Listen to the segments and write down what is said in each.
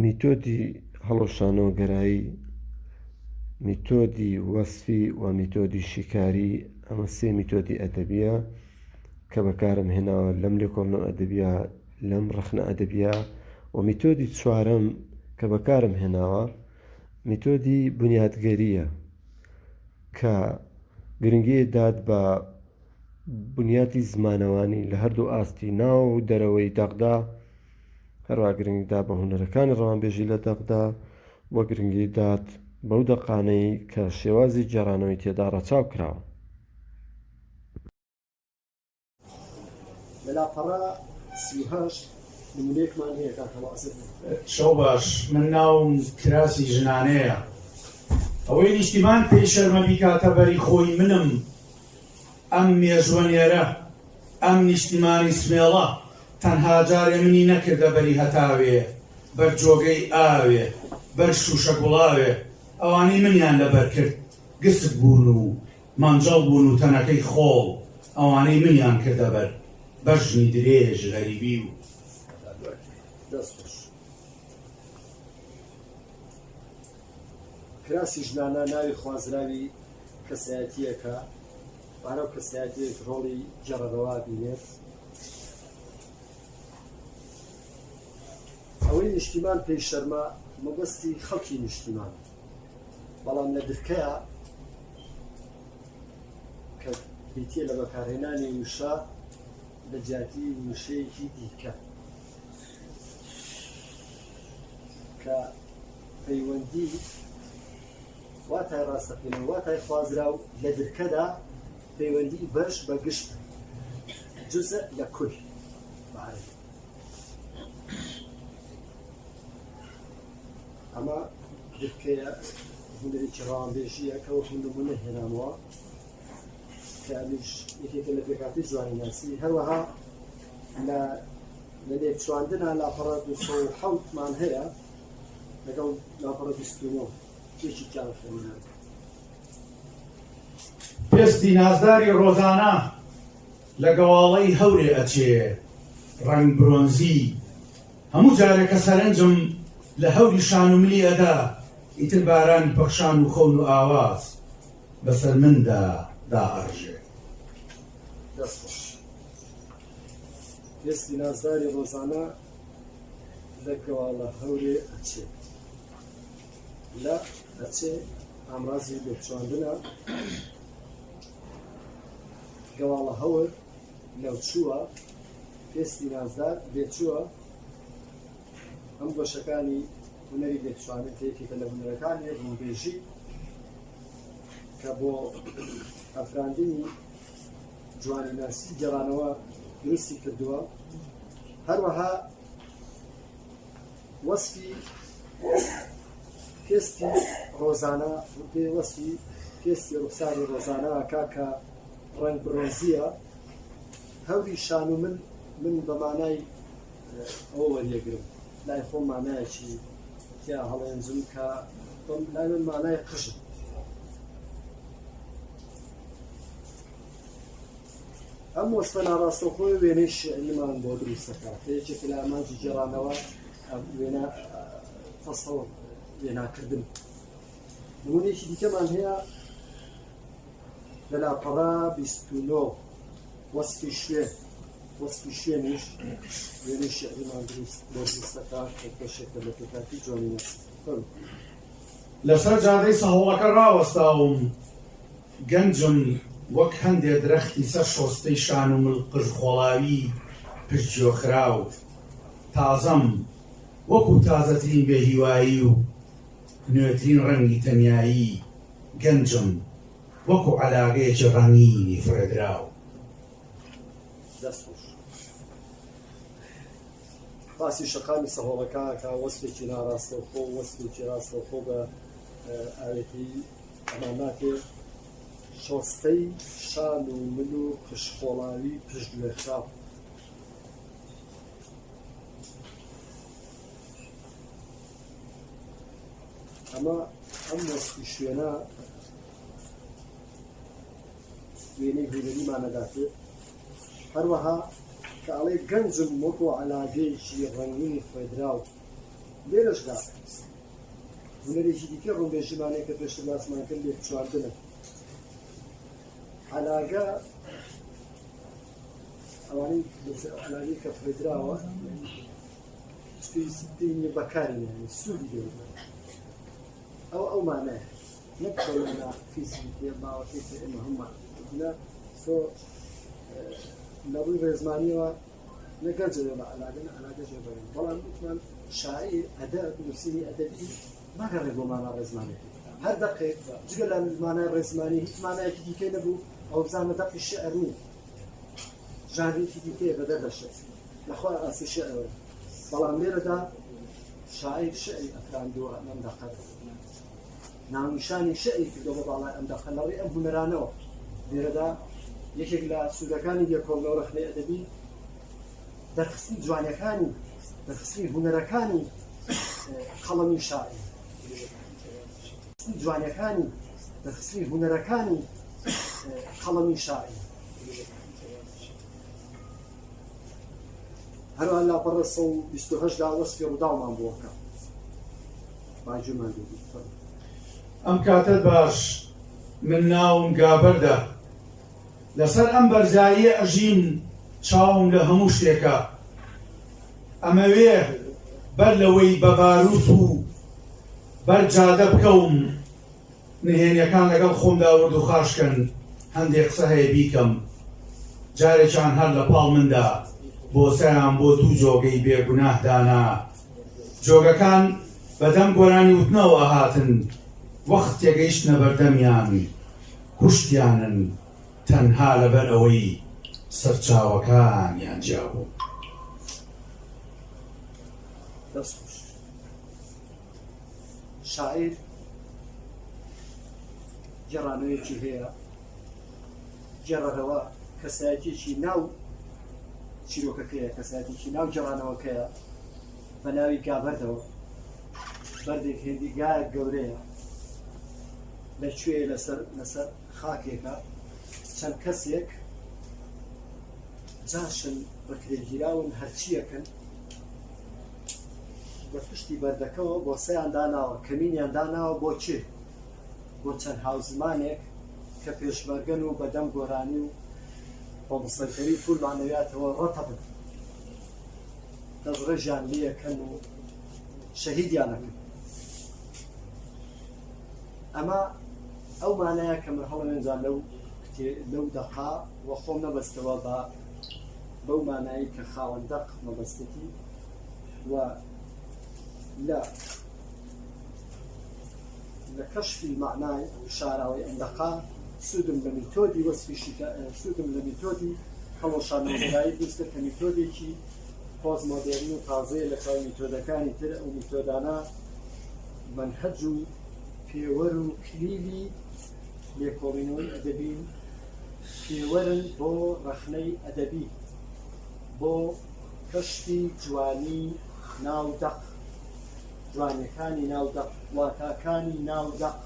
میتۆدی هەڵۆشانەوەگەرایی، میتۆدی وەسفی و میتۆدی شیکاری. ئەمە سێ میتۆدی ئەدەبیە کە بەکارم هێناوە لەم لێکۆڵنەوە ئەدەبیە، لەم ڕخنە ئەدەبیە. و میتۆدی چوارەم کە بەکارم هێناوە میتۆدی بنیاتگەریە کە گرنگی داد بە بنیاتی زمانەوانی لە هەردوو ئاستی ناو و دەرەوەی دەغدا، هەروە گرنگیدا بە هونەرەکانی ڕەوانبێژی لە دەغدا، وە گرنگی داد بەو دەقانەی کە شێوازی جێڕانەوەی تێدا ڕەچاو کراوە. لەلاپەڕە 38 نمونەیەکمان هەیە کاکەڵ ئەسد. شەو باش، من ناوم کراسی ژنانەیە. ئەوەی نیشتیمان پێی شەرمە بیکاتە بەری خۆی منم، ئەم مێژوەنێرە، ئەم نیشتیمانی سمێڵە تەنها جارێ منی نەکردە بەری هەتاوێ، بەر جۆگەی ئاوێ، بەر شوشە گوڵاوێ. ئەوانەی منیان لەبەر کرد گسک بوون و مانجەڵ بوون و تەنەکەی خۆڵ، ئەوانەی منیان کردە بەر ژنی درێژ غەریبی و دەستخۆش. کراسی ژنانە ناوی خوازراوی کەسایەتیەکە، بارەو کەسایەتیەک ڕۆڵی جەڕەرەوە بینێت. ئەوەی نیشتیمان پێی شەرمە مەبەستی خەڵکی نیشتیمان، بەڵام لە درکەیە کە بریتیە لە بەکارهێنانی وشە لە جیاتی وشەیەکی دیکە کە پەیوەندی واتای ڕاستەقینە واتای خوازراو لە درکەدا پەیوەندی بەش بە گشت جزء لە کل بەعربی. ئەمە درکەیە هونەرێکی ڕەوانبێژیە کە وەکو نمونە هێنامەوە کە ئەمیش یەکێکە لە پێکاتی جوانیناسی. هەروەها لە لێکچواندنە لاپەڕە 207مان هەیە لەگەڵ لاپەڕە 29 چێکی جیان خوێنان. پێستی نازداری ڕۆزانە لە گەواڵەی هەورێ ئەچێ ڕەنگ برۆنزی، هەموو جارێکە سەرنجم لە هەوری شان و ملی ئەدا، ئیتر بارانی پەخشان و خەون و ئاواز بەسەر مندا دائەڕژێ. دەستخۆش. پێستی نازداری ڕۆزانە لە گەواڵە هەورێ ئەچێ لە ئەچێ ئامرازی لێکچواندنە گەواڵە هەور لەوچووە پێستی نازدار لێچووە ئەم گۆشەکانی هونەری لێکچواندن یەکێکە لە هونەرەکانی ڕووبێژی کە بۆ ئەفراندنی جوانیناسی گەڕانەوە درستی کردووە. هەروەها وەسفی پێستی ڕۆزانە پێ وەسفی پێستی ڕوخساری ڕۆزانە کاکە ڕەنگ برۆنزیە. هەوری شان و من بە مانای ئەوە وەریەگرم، لای خۆم مانایەکی تیا هەڵێنجم کە لای من مانای قژم. ئەم وەسفە ناڕاستەوخۆی وێنەی شێعریمان بۆ دروستەکە یەکێکە لە ئامانجی جێڕانەوە وێنە تەسەوڕ وێناکردن. نمونەیەکی دیکەمان هەیە لە لاپەڕە 29 وەسفی شوێن. وەسفی شوێنیش وێنەی شێعریمان بۆ دروستەکە کێشێکە لە پێکاتی جوانیناسی. لەسەر جادەی سەهۆڵەکە ڕاوەستاوم، گەنجم وەک هەندێک درەختی سەر شۆستەی شان و مڵقژ خۆڵاوی پشتگوێخراو. تازەم وەکو تازەترین بێهیوایی و نوێترین ڕەنگی تەنیایی، گەنجم وەکو عەلاقەیەکی ڕەنگینی فرێدراو. دەستخۆش. باسی شەقامی سەهۆڵەکە کە وەسفێکی ناڕاستەوخۆ و وەسفێکی ڕاستەوخۆ بە ئاوێتی ئەمان ناکێ شۆستەی شان و مل و پشتخۆڵاوی پشتگوێخراو. ئەمە ئەم وەسفی شوێنە وێنەی هونەریمانەداتێت. هەروەها کە ئەڵێ گەنجم وەکو عەلاقەیەکی ڕەنگینی خوێدراو لێرەشدا هونەرێکی دیکە ڕوونبێژمانەیە کە پێشتر باسمان کرد لێک چواردنە عەلاقە ئەوانەی عەلاقەی کە فرێدراوە سوی بەکاری سوودی دێوە ئەو مانایە نەک بەڵێنە فیزیکی باوەکەی کە ئێمە هەممان تۆ لەڕووی ڕێزمانیەوە نەگەرجێ بە عەلاقە ژێبەرن بەڵام وتمان شاعیر ئەدەب نووسینی ئەدەبی ناگەڕێ بۆ مانای ڕێزمانی هەر دەقێک جگە لە مانای ڕێزمانی هیچ مانایەکی دیکەی نەبوو ئەو بزانە دەقی شێعر نیە ژانرێکی دیکەیە بەدەر دەشێت لەخوا ئاسی شێعرەوە بەڵام لێرەدا شاعیر شعری ئەکراندووە ئەم دەقەت ناونیشانی شعری کردەوە بە باڵای ئەم دەقە لەڕێی ئەم هونەرانەوە لێرەدا یەکێک لە سوودەکانی یەکۆڵنەوە ڕخنەی ئەدەبی دەرخستنی جوانیەکانی دەرخستنی هونەرەکانی قەڵەمی شاعیر جوانیەکانی دەرخستنی هونەرەکانی قەڵەمی شاعیر هەروە لاپەڕە 128 دا وەسفی ڕووداومان بۆ بکە باجومان دێتی ئەم کاتت باش من ناوم گابەردە لەسەر ئەم بەرزاییە ئەژین چاوم لە هەموو شتێکە ئەمەوێ بەر لەوەی بە باروت و بەر جادە بکەوم نهێنیەکان لەگەڵ خۆمدا ورد و خاشکن هەندێک قسە هەیە بیکەم جارێکیان هەر لە پاڵ مندا بۆسەیان بۆ دوو جۆگەی بێگوناه دانا جۆگەکان بەدەم گۆرانی وتنەوە هاتن وەخت تێگەیشتنە بەردەمیان کوشتیانن تەنها لەبەر ئەوەی سەرچاوەکانیان جیابوو دەستخوش شاعیر گێڕانەوەیەکی هەیە گێڕەرەوە کەسایەتێکی ناو چیرۆکەکەیە کەسایەتێکی ناو گێڕانەوەکەیە بە ناوی گابەردەوە بەردێک هێندی گایەک گەورەیە لەکوێ لەسەر خاکێکە چەند کەسێک جاشن بەکرێگیراون هەرچیەکەن بە پشتی بەردەکەەوە بۆ سەیان داناوە کەمینیان داناوە بۆ چێ بۆ چەند هاوزمانێک کە پێشمەرگەن و بەدەم گۆرانی و بۆمسەرکەری پولمانەوێتەوە ڕەتە بن دەزڕێژیان لێەکەن و شەهیدیانەکەن ئەمە ئەو مانایە کە من هەڵەمێنجان لەو دەقا وە خۆم نەبەستەوە بە بەو مانایی کە خاوەندەق مەبەستەتی و لە کەشفی معنای شاراوی ئەم دەقا سوودم لە میتۆدی وەسفی سوودم لە میتۆدی هەڵۆشانەوەگایی دروستکە کە میتۆدێکی پۆزمۆدێرن و تازەیە لە چاو میتۆدەکانی تر ئەو میتۆدانە منهەج و پێوەر و کلیلی لێکۆڵینەوەی ئەدەبی پێوەرن بۆ ڕەخنەی ئەدەبی بۆ کەشفی جوانی ناودەق جوانیەکانی ناودەق واتاکانی ناودەق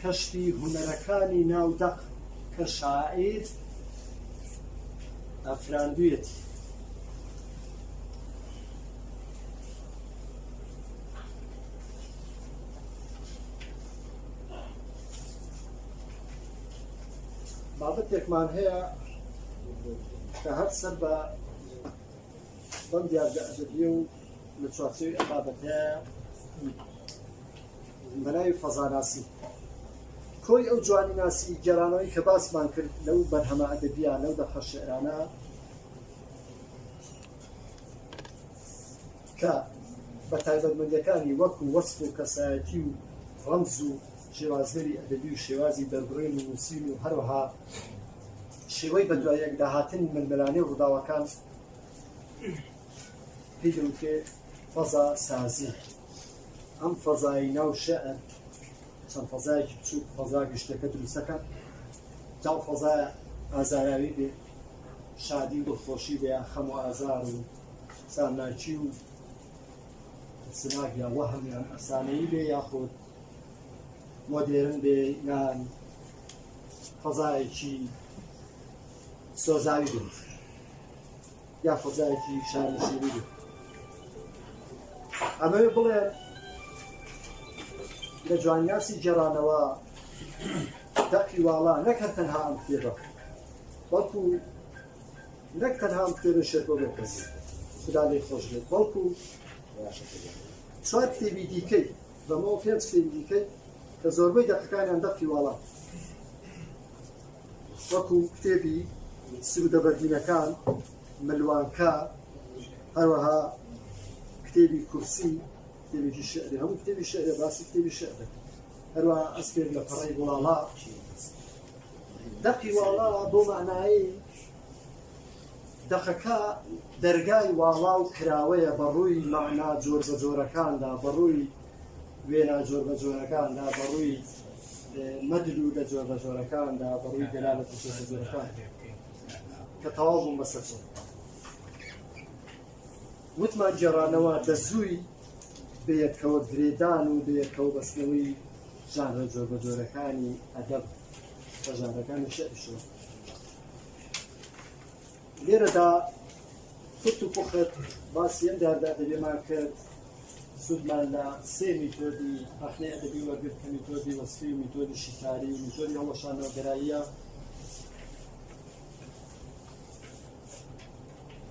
کەشفی هونەرەکانی ناودەق کە شاعیر ئەفراندوویەتی بابەتێکمان هەیە کە هەر سەر بە بەم دیاردە ئەدەبیە و لە چوارچێوی ئەم بابەتەیە بەناوی فەزاناسی کۆی ئەو جوانی ناسی گێرانەوەی کە باسمان کرد لەو بەرهەمە ئەدەبیان لەو دەقە شێعرانە کە بە تایبەتمەندیەکانی وەکو وەسف و کەسایەتی و ڕەمز و شێوازگەری ئەدەبی و شێوازی دەربڕین و نووسین و هەروەها شێوەی بە دوای یەکداهاتنی ململانەی ڕووداوەکان پێی دەوترێ فەزا سازی ئەم فەزای ناو شێعر چەند فەزایەکی بچووک فەزا گشتەکە دروستەکە جاو فەزایە ئازاراوی بێ شادی و دڵخۆشی بێ خەم و ئازار و سامناچی و سناک یا وەهم یان ئەفسانەیی بێ یاخود مۆدێرن بێ یان فەزایەکی سۆزاوی بێ یا فەزایەکی شارنشینی بێ ئەمەوێ بڵێن لە جوانیاسی گێڕانەوە دەقی واڵا نەک هەر تەنها ئەم کتێبە بەڵکو نەک تەنها ئەم کتێبە شێت بۆ بێ کەس خدا لێی خۆش بێت بەڵکو چوار کتێبی دیکەی بەمەوە 5 کتێبی دیکەی کە زۆربەی دەقەکانیان دەقی واڵا وەکو کتێبی سرودە بەردینەکان ملوانکە هەروەها کتێبی کورسی کتێبێکی شعری هەموو کتێبی شعرە باسی کتێبی شعرە هەروەها ئەسپێک لە پەڕەی وڵاڵا دەقی واڵا بۆ معنایی دەقەکە دەرگای واڵا و کراوەیە بەڕووی مەعنا جۆر بە جۆرەکاندا بەڕووی وێنە جۆر بە جۆرەکاندا بەڕووی مەدلو لە جۆر بە جۆرەکاندا بەڕووی دەلالەت جۆر بە جۆرەکان کە تەواو بووم بەسەر چۆن وتمان گێڕانەوە دەزووی بەیەکەوە گرێدان و بەیەکەوە بەستنەوەی ژانرە جۆر بە جۆرەکانی ئەدەب بە ژانرەکانی شەعریشەوە لێرەدا فرت و پوخت باسی ئەم داردادەبێمان کرد سودمان لە سێ میتۆدی ئەخنەی ئەدەبی وەرگرت کە میتۆدی وەسفی و میتۆدی شیکاری و میتۆدی هەڵەشانەوەگەراییە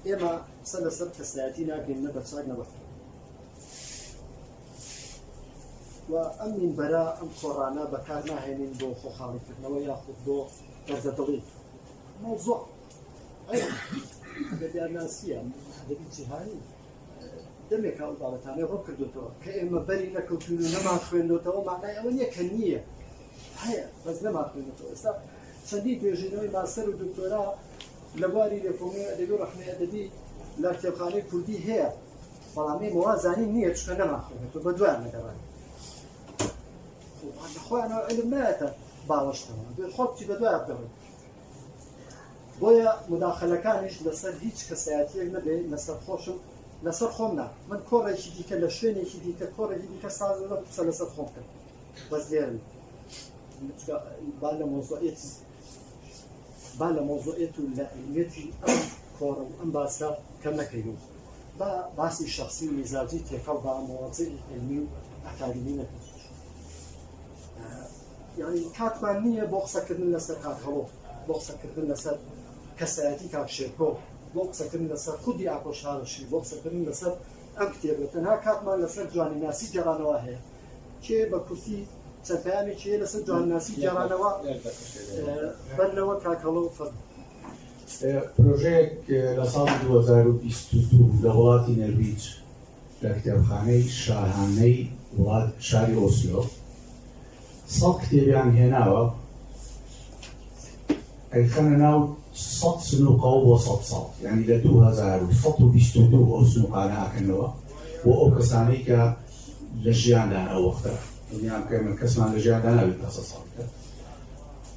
ئێمە قسە لەسەر کەسایەتی ناکەین نە بەرچاک نەبەر و ئەم مینبەرە ئەم خۆڕانە بەکار ناهێنین بۆ خۆخاڵیکردنەوە یاخود بۆ دەردەدڵی مەوزوع ئەدەبیارناسیە ئەدەبی جیهانی دەمێک ئەو باڵەتانەی ڕۆ کردوتەوە کە ئێمە بەری نەکەوتون و نەمان خوێندوتەوە معنای ئەوە نییە کە نییە هەیە بەس نەمان خوێندوتەوە ئێستا چەندی توێژینەوەی ماستەر و دکتۆرا لە بواری لێکۆڵینەوەی ئەدەبی و ڕەخنەی ئەدەبی لە کتێبخانەی کوردی هەیە بەڵام ئێمەوا زانین نییە چونکە نەمان خوێندوتەوە بە دوایان نەگەڕان خۆیانەوە عیلم نایەتە باوەشتەوە خۆڵکی بە دوایە بگەڕێت بۆیە مداخلەکانیش لەسەر هیچ کەسایەتیەک نەبێ لەسەر خۆشم لەسەر خۆم نا من کۆڕێکی دیکە لە شوێنێکی دیکە کۆڕێکی دیکە ساز قسە لەسەر خۆم کرد بەس لێرن با لە مۆزوعێت و لە علمێتی ئەم کۆڕ و ئەم باسە کەم نەکەین با باسی شخصی و میزاجی تێکەڵ با مواضعی علمی و ئەکادمی نەکەین یعنی کاتمان نییە بۆ قسەکردن لەسەر کاکەڵۆ بۆ قسەکردن لەسەر کەسایەتی کاکشێرکۆ بۆ قسەکردن لەسەر خودی ئاکۆشارشی بۆ قسەکردن لەسەر ئەم کتێبە تەنها کاتمان لەسەر جوانیناسی گێڕانەوە هەیە کێ بە کورتی چەند پەیامێکی هەیە لەسەر جوانیناسی گێڕانەوە بەرنەوە کاکەڵۆ فەرموو پرۆژەیەک لە ساڵی 2022 لە وڵاتی نەرویج لە کتێبخانەی شاهانەی وڵات شاری ئۆسلۆ 100 کتێبیان هێناوە ئەیخەنە ناو 100 سنووقەوە بۆ 100 ساڵ یعنی لە 2122 ئەو سنووقانە ئاکەنەوە بۆ ئەو کەسانەی کە لە ژیاندان ئەو وەختە دنیام کە من کەسمان لە ژیاندا ناوێت تا 100 ساڵ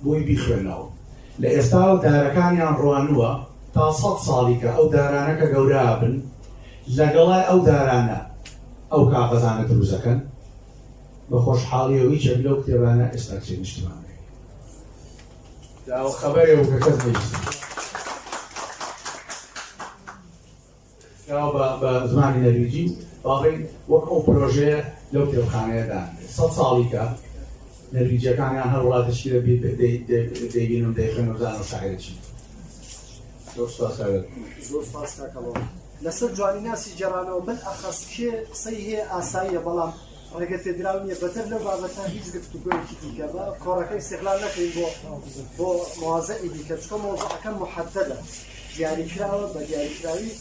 بۆی بیخوێنەوە لە ئێستا دارەکانیان ڕوانووە تا 100 ساڵی کە ئەو دارانەکە گەورە بن لەگەڵای ئەو دارانە ئەو کاغەزانە دروستەکەن بە خۆشحاڵیەوەی چەک لەو کتێبانە ئێستا چێ نیشتمانەکە داوە خەبەرێ و کە کەس نەویست بە زمانی نەرویجی باڵێن وەک ئەو پرۆژەیە لەو کتێبخانەیەدا 100 ساڵی کە نەرویجیەکانیان هەر وڵاتشی دەبینم دەیخوێن و زانۆ شاعرێکی زۆر سپاس زۆر سپاس کاکەڵۆ لەسەر جوانیناسی گێڕانەوە بەلئەخەس کێ قسەی هەیە ئاساییە بەڵام ڕێگە پێدراو نییە بەتر لەو بابەتە هیچ گفتوگۆیەکی دیکە بە کۆڕەکەی استیغلال نەکەین بۆ مواضعی دیکە چکە مۆزوعەکە محەددە دیاریکراوە بە دیاریکراوی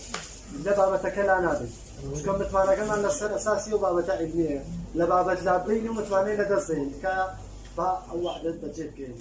لە بابەتەکە لا نادەین چکە متوانەکەمان لەسەر ئەساسی و بابەتە عیلمیە لە بابەت لابین و متوانەی لەدەست دەین کە با ئەو وەحدەت بەجێ بگەین